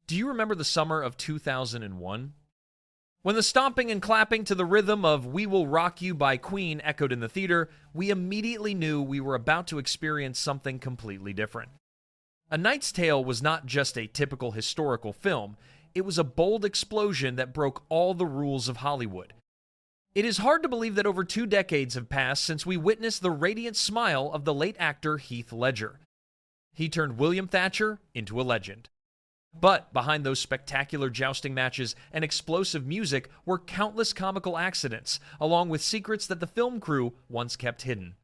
Do you remember the summer of 2001? When the stomping and clapping to the rhythm of We Will Rock You by Queen echoed in the theater, we immediately knew we were about to experience something completely different. A Knight's Tale was not just a typical historical film, it was a bold explosion that broke all the rules of Hollywood. It is hard to believe that over 2 decades have passed since we witnessed the radiant smile of the late actor Heath Ledger. He turned William Thatcher into a legend. But behind those spectacular jousting matches and explosive music were countless comical accidents, along with secrets that the film crew once kept hidden.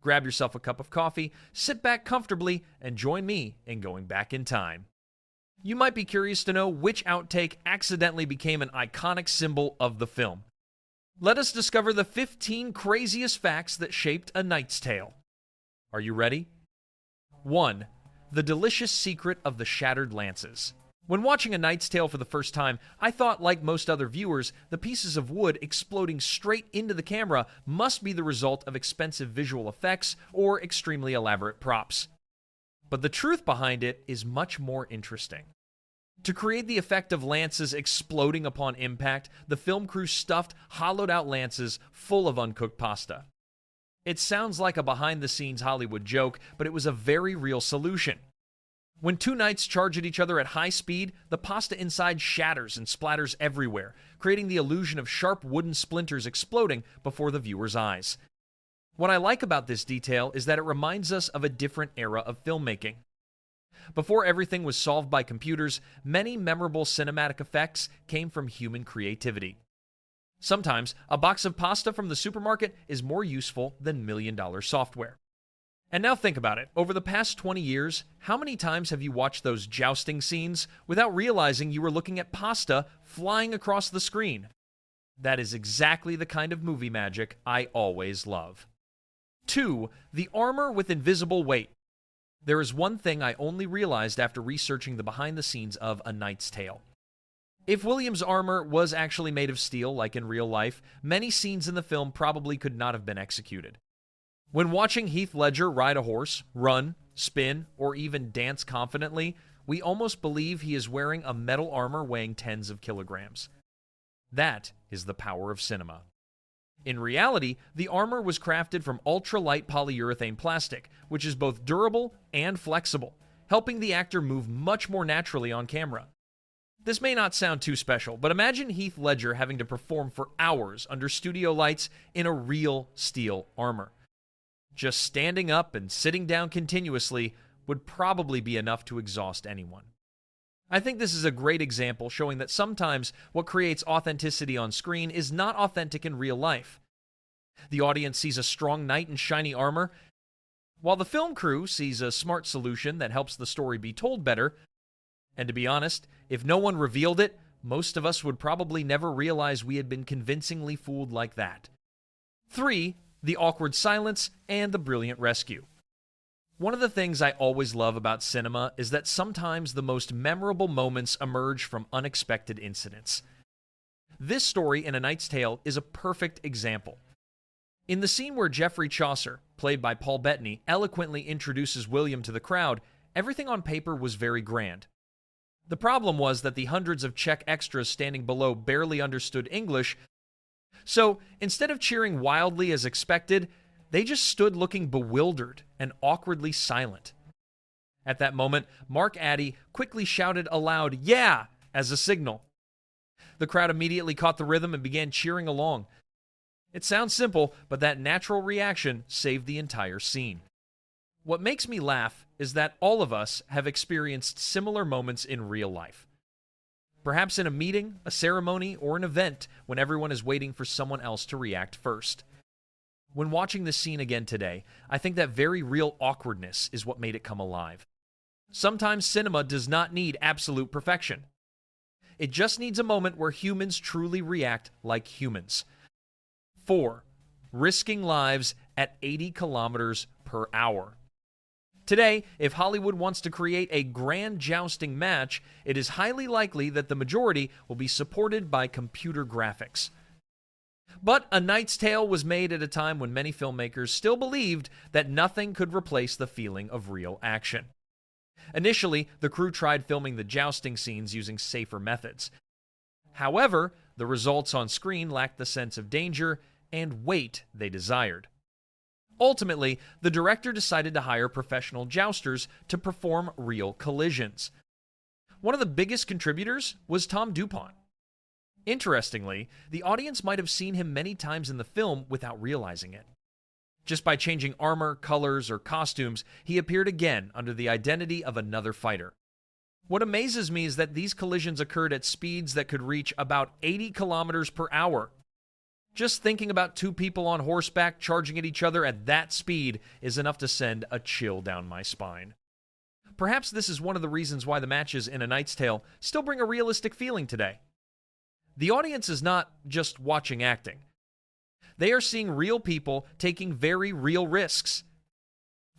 Grab yourself a cup of coffee, sit back comfortably, and join me in going back in time. You might be curious to know which outtake accidentally became an iconic symbol of the film. Let us discover the 15 craziest facts that shaped A Knight's Tale. Are you ready? 1. The delicious secret of the shattered lances. When watching A Knight's Tale for the first time, I thought, like most other viewers, the pieces of wood exploding straight into the camera must be the result of expensive visual effects or extremely elaborate props. But the truth behind it is much more interesting. To create the effect of lances exploding upon impact, the film crew stuffed hollowed-out lances full of uncooked pasta. It sounds like a behind-the-scenes Hollywood joke, but it was a very real solution. When 2 knights charge at each other at high speed, the pasta inside shatters and splatters everywhere, creating the illusion of sharp wooden splinters exploding before the viewer's eyes. What I like about this detail is that it reminds us of a different era of filmmaking. Before everything was solved by computers, many memorable cinematic effects came from human creativity. Sometimes, a box of pasta from the supermarket is more useful than million-dollar software. And now think about it. Over the past 20 years, how many times have you watched those jousting scenes without realizing you were looking at pasta flying across the screen? That is exactly the kind of movie magic I always love. 2. The armor with invisible weight. There is one thing I only realized after researching the behind-the-scenes of A Knight's Tale. If William's armor was actually made of steel, like in real life, many scenes in the film probably could not have been executed. When watching Heath Ledger ride a horse, run, spin, or even dance confidently, we almost believe he is wearing a metal armor weighing tens of kilograms. That is the power of cinema. In reality, the armor was crafted from ultra-light polyurethane plastic, which is both durable and flexible, helping the actor move much more naturally on camera. This may not sound too special, but imagine Heath Ledger having to perform for hours under studio lights in a real steel armor. Just standing up and sitting down continuously would probably be enough to exhaust anyone. I think this is a great example showing that sometimes what creates authenticity on screen is not authentic in real life. The audience sees a strong knight in shiny armor, while the film crew sees a smart solution that helps the story be told better. And to be honest, if no one revealed it, most of us would probably never realize we had been convincingly fooled like that. 3. The awkward silence and the brilliant rescue. One of the things I always love about cinema is that sometimes the most memorable moments emerge from unexpected incidents. This story in A Knight's Tale is a perfect example. In the scene where Geoffrey Chaucer, played by Paul Bettany, eloquently introduces William to the crowd, everything on paper was very grand. The problem was that the hundreds of Czech extras standing below barely understood English, so instead of cheering wildly as expected, they just stood looking bewildered and awkwardly silent. At that moment, Mark Addy quickly shouted aloud, "Yeah!" as a signal. The crowd immediately caught the rhythm and began cheering along. It sounds simple, but that natural reaction saved the entire scene. What makes me laugh is that all of us have experienced similar moments in real life. Perhaps in a meeting, a ceremony, or an event when everyone is waiting for someone else to react first. When watching this scene again today, I think that very real awkwardness is what made it come alive. Sometimes cinema does not need absolute perfection. It just needs a moment where humans truly react like humans. 4. Risking lives at 80 kilometers per hour. Today, if Hollywood wants to create a grand jousting match, it is highly likely that the majority will be supported by computer graphics. But A Knight's Tale was made at a time when many filmmakers still believed that nothing could replace the feeling of real action. Initially, the crew tried filming the jousting scenes using safer methods. However, the results on screen lacked the sense of danger and weight they desired. Ultimately, the director decided to hire professional jousters to perform real collisions. One of the biggest contributors was Tom Dupont. Interestingly, the audience might have seen him many times in the film without realizing it. Just by changing armor, colors, or costumes, he appeared again under the identity of another fighter. What amazes me is that these collisions occurred at speeds that could reach about 80 kilometers per hour. Just thinking about two people on horseback charging at each other at that speed is enough to send a chill down my spine. Perhaps this is one of the reasons why the matches in A Knight's Tale still bring a realistic feeling today. The audience is not just watching acting. They are seeing real people taking very real risks.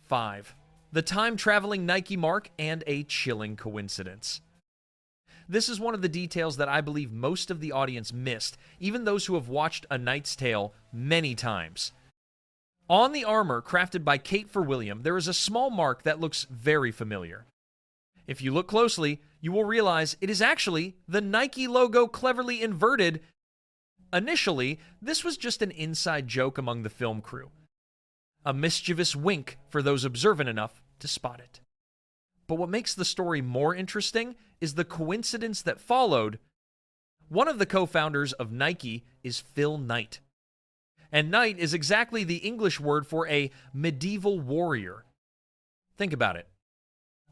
5. The time-traveling Nike mark and a chilling coincidence. This is one of the details that I believe most of the audience missed, even those who have watched A Knight's Tale many times. On the armor crafted by Kate for William, there is a small mark that looks very familiar. If you look closely, you will realize it is actually the Nike logo cleverly inverted. Initially, this was just an inside joke among the film crew. A mischievous wink for those observant enough to spot it. But what makes the story more interesting is the coincidence that followed. One of the co-founders of Nike is Phil Knight. And knight is exactly the English word for a medieval warrior. Think about it.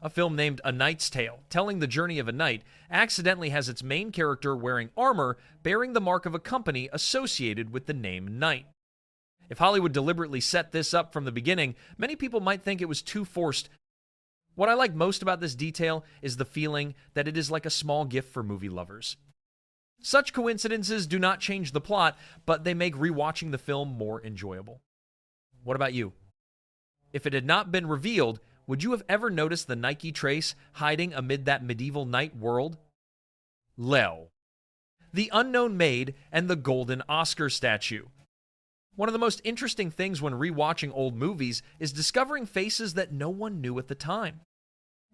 A film named A Knight's Tale, telling the journey of a knight, accidentally has its main character wearing armor bearing the mark of a company associated with the name Knight. If Hollywood deliberately set this up from the beginning, many people might think it was too forced. What I like most about this detail is the feeling that it is like a small gift for movie lovers. Such coincidences do not change the plot, but they make rewatching the film more enjoyable. What about you? If it had not been revealed, would you have ever noticed the Nike trace hiding amid that medieval knight world? Lel. The unknown maid and the golden Oscar statue. One of the most interesting things when rewatching old movies is discovering faces that no one knew at the time.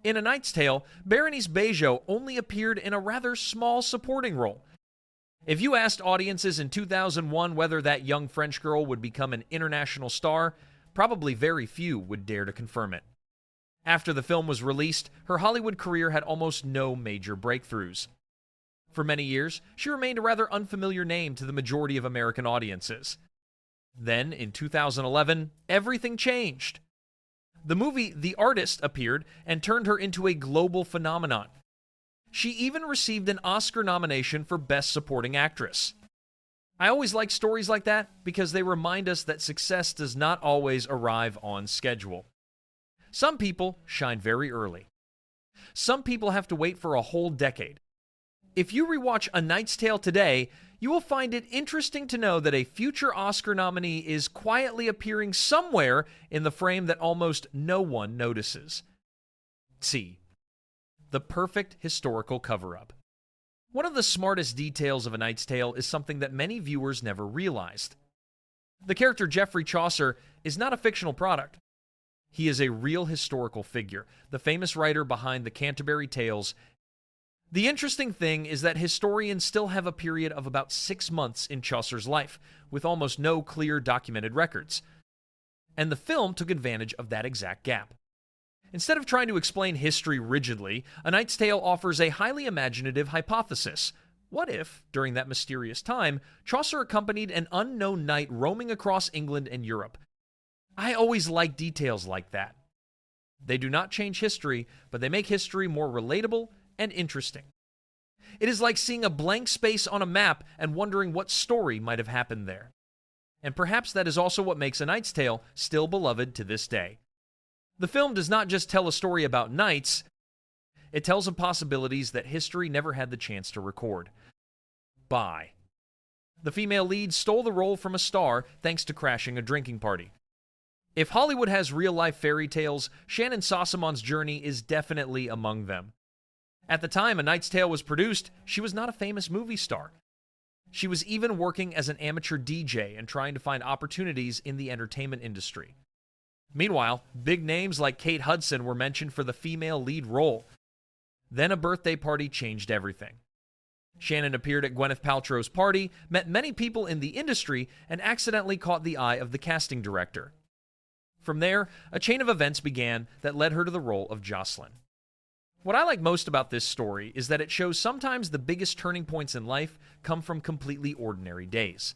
In A Knight's Tale, Berenice Bejo only appeared in a rather small supporting role. If you asked audiences in 2001 whether that young French girl would become an international star, probably very few would dare to confirm it. After the film was released, her Hollywood career had almost no major breakthroughs. For many years, she remained a rather unfamiliar name to the majority of American audiences. Then, in 2011, everything changed. The movie The Artist appeared and turned her into a global phenomenon. She even received an Oscar nomination for Best Supporting Actress. I always like stories like that because they remind us that success does not always arrive on schedule. Some people shine very early. Some people have to wait for a whole decade. If you rewatch A Knight's Tale today, you will find it interesting to know that a future Oscar nominee is quietly appearing somewhere in the frame that almost no one notices. C. The perfect historical cover-up. One of the smartest details of A Knight's Tale is something that many viewers never realized. The character Geoffrey Chaucer is not a fictional product. He is a real historical figure, the famous writer behind the Canterbury Tales. The interesting thing is that historians still have a period of about 6 months in Chaucer's life, with almost no clear documented records. And the film took advantage of that exact gap. Instead of trying to explain history rigidly, A Knight's Tale offers a highly imaginative hypothesis. What if, during that mysterious time, Chaucer accompanied an unknown knight roaming across England and Europe? I always like details like that. They do not change history, but they make history more relatable and interesting. It is like seeing a blank space on a map and wondering what story might have happened there. And perhaps that is also what makes A Knight's Tale still beloved to this day. The film does not just tell a story about knights, it tells of possibilities that history never had the chance to record. Bye. The female lead stole the role from a star thanks to crashing a drinking party. If Hollywood has real-life fairy tales, Shannon Sossamon's journey is definitely among them. At the time A Knight's Tale was produced, she was not a famous movie star. She was even working as an amateur DJ and trying to find opportunities in the entertainment industry. Meanwhile, big names like Kate Hudson were mentioned for the female lead role. Then a birthday party changed everything. Shannon appeared at Gwyneth Paltrow's party, met many people in the industry, and accidentally caught the eye of the casting director. From there, a chain of events began that led her to the role of Jocelyn. What I like most about this story is that it shows sometimes the biggest turning points in life come from completely ordinary days.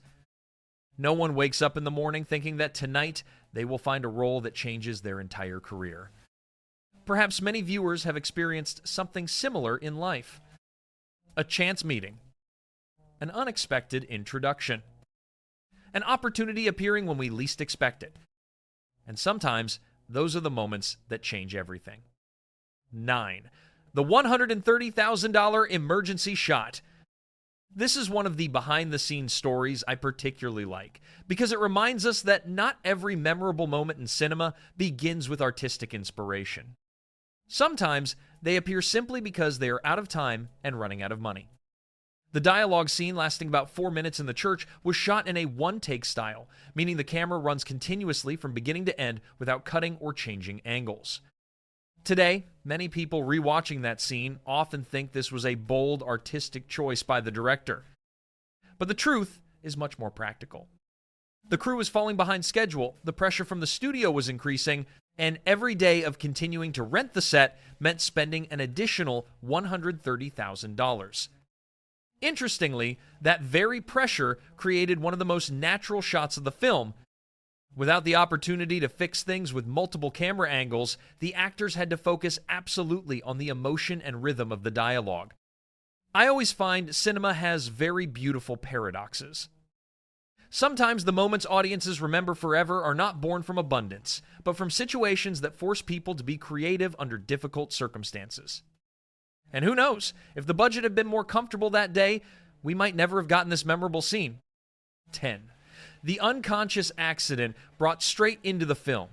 No one wakes up in the morning thinking that tonight they will find a role that changes their entire career. Perhaps many viewers have experienced something similar in life. A chance meeting, an unexpected introduction, an opportunity appearing when we least expect it. And sometimes, those are the moments that change everything. 9. The $130,000 emergency shot. This is one of the behind-the-scenes stories I particularly like, because it reminds us that not every memorable moment in cinema begins with artistic inspiration. Sometimes, they appear simply because they are out of time and running out of money. The dialogue scene, lasting about 4 minutes in the church, was shot in a one-take style, meaning the camera runs continuously from beginning to end without cutting or changing angles. Today, many people rewatching that scene often think this was a bold artistic choice by the director. But the truth is much more practical. The crew was falling behind schedule, the pressure from the studio was increasing, and every day of continuing to rent the set meant spending an additional $130,000. Interestingly, that very pressure created one of the most natural shots of the film. Without the opportunity to fix things with multiple camera angles, the actors had to focus absolutely on the emotion and rhythm of the dialogue. I always find cinema has very beautiful paradoxes. Sometimes the moments audiences remember forever are not born from abundance, but from situations that force people to be creative under difficult circumstances. And who knows, if the budget had been more comfortable that day, we might never have gotten this memorable scene. 10. The unconscious accident brought straight into the film.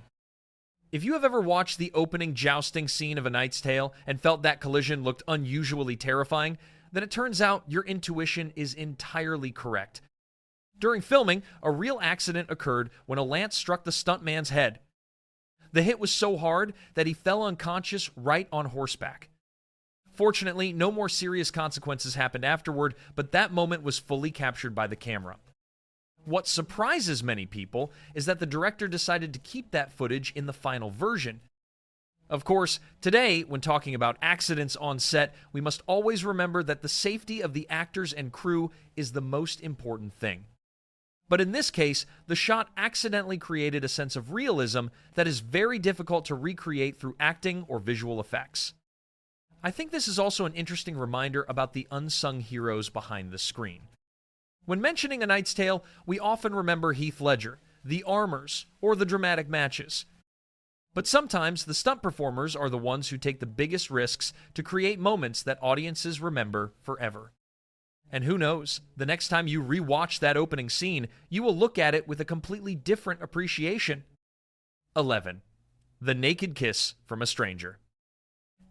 If you have ever watched the opening jousting scene of A Knight's Tale and felt that collision looked unusually terrifying, then it turns out your intuition is entirely correct. During filming, a real accident occurred when a lance struck the stuntman's head. The hit was so hard that he fell unconscious right on horseback. Fortunately, no more serious consequences happened afterward, but that moment was fully captured by the camera. What surprises many people is that the director decided to keep that footage in the final version. Of course, today, when talking about accidents on set, we must always remember that the safety of the actors and crew is the most important thing. But in this case, the shot accidentally created a sense of realism that is very difficult to recreate through acting or visual effects. I think this is also an interesting reminder about the unsung heroes behind the screen. When mentioning A Knight's Tale, we often remember Heath Ledger, the armors, or the dramatic matches. But sometimes the stunt performers are the ones who take the biggest risks to create moments that audiences remember forever. And who knows, the next time you rewatch that opening scene, you will look at it with a completely different appreciation. 11. The naked kiss from a stranger.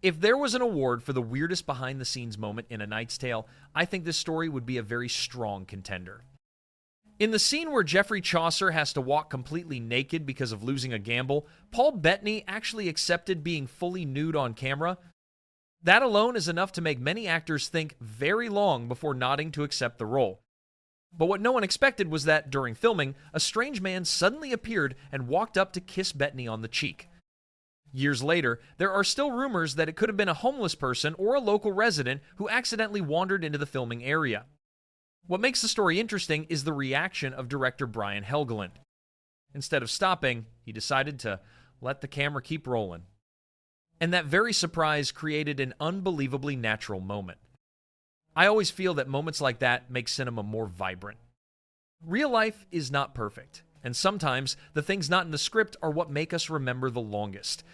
If there was an award for the weirdest behind-the-scenes moment in A Knight's Tale, I think this story would be a very strong contender. In the scene where Geoffrey Chaucer has to walk completely naked because of losing a gamble, Paul Bettany actually accepted being fully nude on camera. That alone is enough to make many actors think very long before nodding to accept the role. But what no one expected was that, during filming, a strange man suddenly appeared and walked up to kiss Bettany on the cheek. Years later, there are still rumors that it could have been a homeless person or a local resident who accidentally wandered into the filming area. What makes the story interesting is the reaction of director Brian Helgeland. Instead of stopping, he decided to let the camera keep rolling. And that very surprise created an unbelievably natural moment. I always feel that moments like that make cinema more vibrant. Real life is not perfect, and sometimes the things not in the script are what make us remember the longest.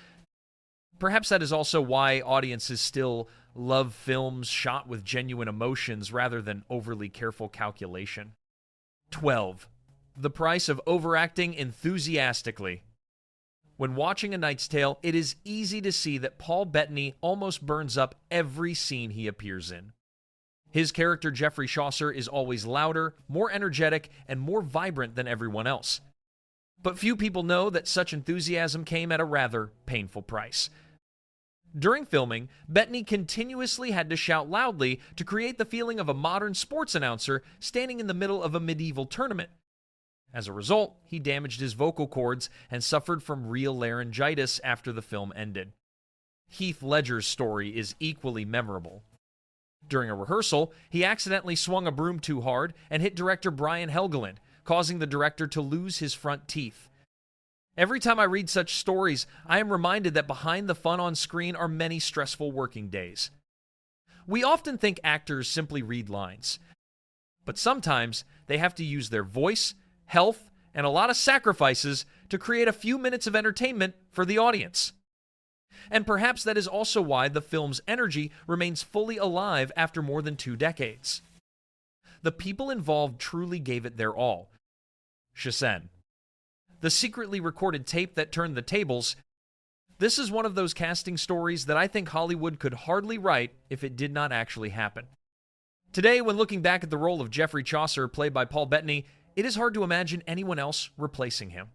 Perhaps that is also why audiences still love films shot with genuine emotions rather than overly careful calculation. 12. The price of overacting enthusiastically. When watching A Knight's Tale, it is easy to see that Paul Bettany almost burns up every scene he appears in. His character Geoffrey Chaucer is always louder, more energetic, and more vibrant than everyone else. But few people know that such enthusiasm came at a rather painful price. During filming, Bettany continuously had to shout loudly to create the feeling of a modern sports announcer standing in the middle of a medieval tournament. As a result, he damaged his vocal cords and suffered from real laryngitis after the film ended. Heath Ledger's story is equally memorable. During a rehearsal, he accidentally swung a broom too hard and hit director Brian Helgeland, causing the director to lose his front teeth. Every time I read such stories, I am reminded that behind the fun on screen are many stressful working days. We often think actors simply read lines, but sometimes they have to use their voice, health, and a lot of sacrifices to create a few minutes of entertainment for the audience. And perhaps that is also why the film's energy remains fully alive after more than 2 decades. The people involved truly gave it their all. Shisen. The secretly recorded tape that turned the tables. This is one of those casting stories that I think Hollywood could hardly write if it did not actually happen. Today, when looking back at the role of Geoffrey Chaucer, played by Paul Bettany, it is hard to imagine anyone else replacing him.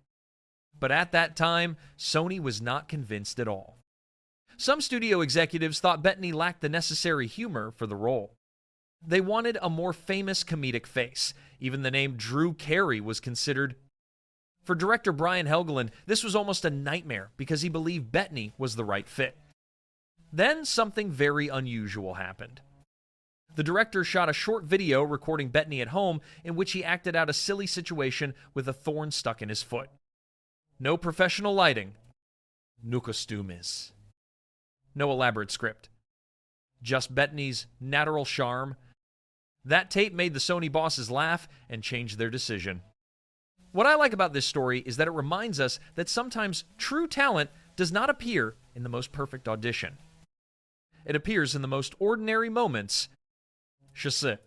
But at that time, Sony was not convinced at all. Some studio executives thought Bettany lacked the necessary humor for the role. They wanted a more famous comedic face. Even the name Drew Carey was considered. For director Brian Helgeland, this was almost a nightmare because he believed Bettany was the right fit. Then something very unusual happened. The director shot a short video recording Bettany at home in which he acted out a silly situation with a thorn stuck in his foot. No professional lighting. No costumes. No elaborate script. Just Bettany's natural charm. That tape made the Sony bosses laugh and changed their decision. What I like about this story is that it reminds us that sometimes true talent does not appear in the most perfect audition. It appears in the most ordinary moments. Chassé.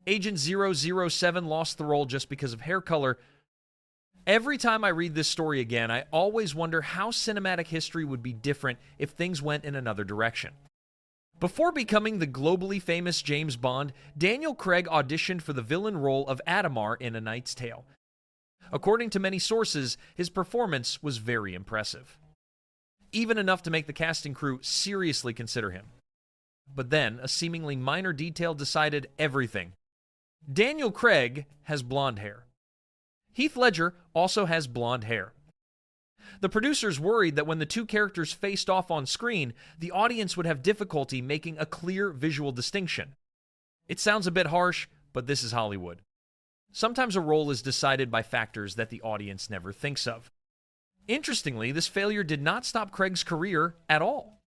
Agent 007 lost the role just because of hair color. Every time I read this story again, I always wonder how cinematic history would be different if things went in another direction. Before becoming the globally famous James Bond, Daniel Craig auditioned for the villain role of Adamar in A Knight's Tale. According to many sources, his performance was very impressive. Even enough to make the casting crew seriously consider him. But then, a seemingly minor detail decided everything. Daniel Craig has blonde hair. Heath Ledger also has blonde hair. The producers worried that when the two characters faced off on screen, the audience would have difficulty making a clear visual distinction. It sounds a bit harsh, but this is Hollywood. Sometimes a role is decided by factors that the audience never thinks of. Interestingly, this failure did not stop Craig's career at all.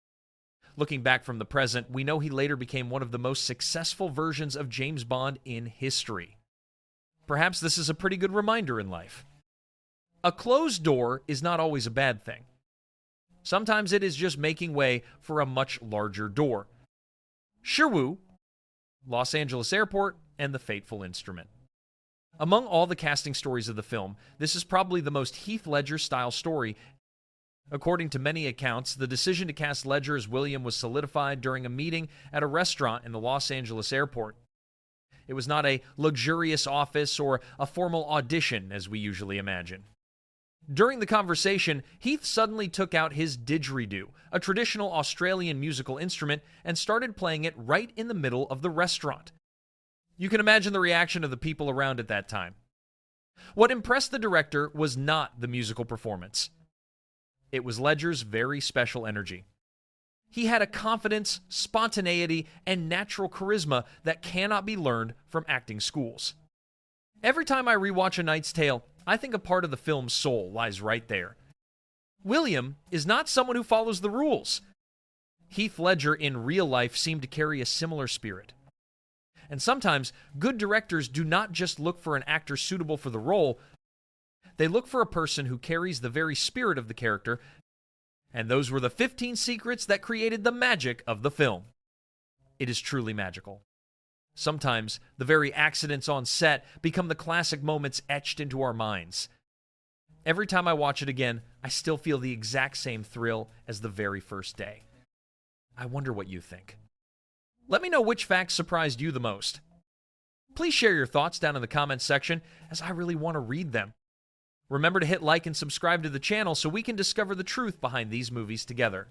Looking back from the present, we know he later became one of the most successful versions of James Bond in history. Perhaps this is a pretty good reminder in life. A closed door is not always a bad thing. Sometimes it is just making way for a much larger door. Sherwood, Los Angeles Airport, and The Fateful Instrument. Among all the casting stories of the film, this is probably the most Heath Ledger-style story. According to many accounts, the decision to cast Ledger as William was solidified during a meeting at a restaurant in the Los Angeles airport. It was not a luxurious office or a formal audition as we usually imagine. During the conversation, Heath suddenly took out his didgeridoo, a traditional Australian musical instrument, and started playing it right in the middle of the restaurant. You can imagine the reaction of the people around at that time. What impressed the director was not the musical performance. It was Ledger's very special energy. He had a confidence, spontaneity, and natural charisma that cannot be learned from acting schools. Every time I rewatch A Knight's Tale, I think a part of the film's soul lies right there. William is not someone who follows the rules. Heath Ledger in real life seemed to carry a similar spirit. And sometimes, good directors do not just look for an actor suitable for the role, they look for a person who carries the very spirit of the character, and those were the 15 secrets that created the magic of the film. It is truly magical. Sometimes, the very accidents on set become the classic moments etched into our minds. Every time I watch it again, I still feel the exact same thrill as the very first day. I wonder what you think. Let me know which facts surprised you the most. Please share your thoughts down in the comments section, as I really want to read them. Remember to hit like and subscribe to the channel so we can discover the truth behind these movies together.